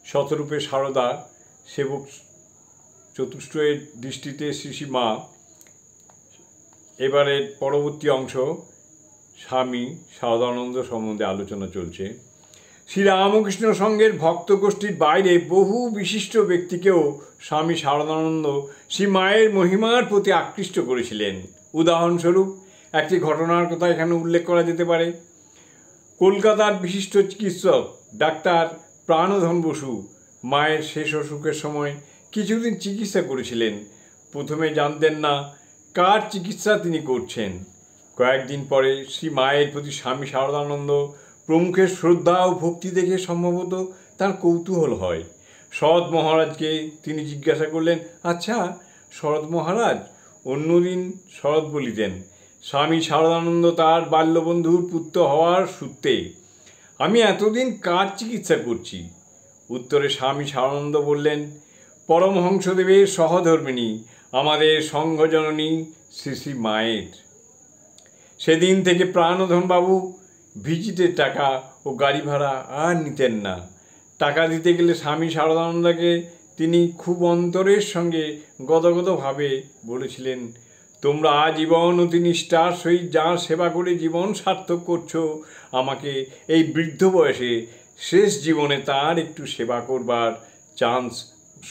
শতরূপে সারদা, সেবক চতুষ্টয়ের দৃষ্টিতে শ্রী মা। এবারের পরবর্তী অংশ স্বামী সারদানন্দ সম্বন্ধে আলোচনা চলছে। শ্রীরামকৃষ্ণ সংঘের ভক্ত গোষ্ঠীর বাইরে বহু বিশিষ্ট ব্যক্তিকেও স্বামী সারদানন্দ শ্রী মায়ের মহিমার প্রতি আকৃষ্ট করেছিলেন। উদাহরণস্বরূপ একটি ঘটনার কথা এখানে উল্লেখ করা যেতে পারে। কলকাতার বিশিষ্ট চিকিৎসক ডাক্তার প্রাণধন বসু মায়ের শেষ অসুখের সময় কিছুদিন চিকিৎসা করেছিলেন। প্রথমে জানতেন না কার চিকিৎসা তিনি করছেন। কয়েকদিন পরে শ্রী মায়ের প্রতি স্বামী সারদানন্দ প্রমুখের শ্রদ্ধা ও ভক্তি দেখে সম্ভবত তার কৌতূহল হয়। শরৎ মহারাজকে তিনি জিজ্ঞাসা করলেন, আচ্ছা শরৎ মহারাজ, অন্যদিন শরৎ বলিতেন, স্বামী সারদানন্দ তার বাল্যবন্ধুর পুত্র হওয়ার সূত্রে আমি এতদিন কার চিকিৎসা করছি? উত্তরে স্বামী সারদানন্দ বললেন, পরমহংসদেবের সহধর্মিণী আমাদের সংঘজননী শ্রী শ্রী মায়ের। সেদিন থেকে প্রাণধনবাবু ভিজিটের টাকা ও গাড়ি ভাড়া আর নিতেন না। টাকা দিতে গেলে স্বামী সারদানন্দকে তিনি খুব অন্তরের সঙ্গে গদগদভাবে বলেছিলেন, তোমরা আজীবন অতি নিষ্ঠার সহিত যার সেবা করে জীবন সার্থক করছো, আমাকে এই বৃদ্ধ বয়সে শেষ জীবনে তার একটু সেবা করবার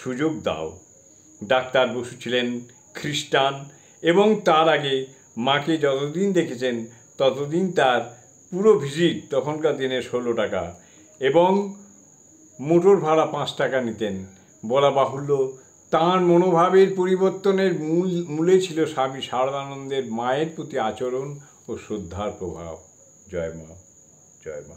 সুযোগ দাও। ডাক্তার বসু ছিলেন খ্রিস্টান এবং তার আগে মাকে যতদিন দেখেছেন ততদিন তার পুরো ভিজিট তখনকার দিনে 16 টাকা এবং মোটর ভাড়া 5 টাকা নিতেন। বলা বাহুল্য, তাঁর মনোভাবের পরিবর্তনের মূলে ছিল স্বামী সারদানন্দের মায়ের প্রতি আচরণ ও শ্রদ্ধার প্রভাব। জয় মা, জয় মা।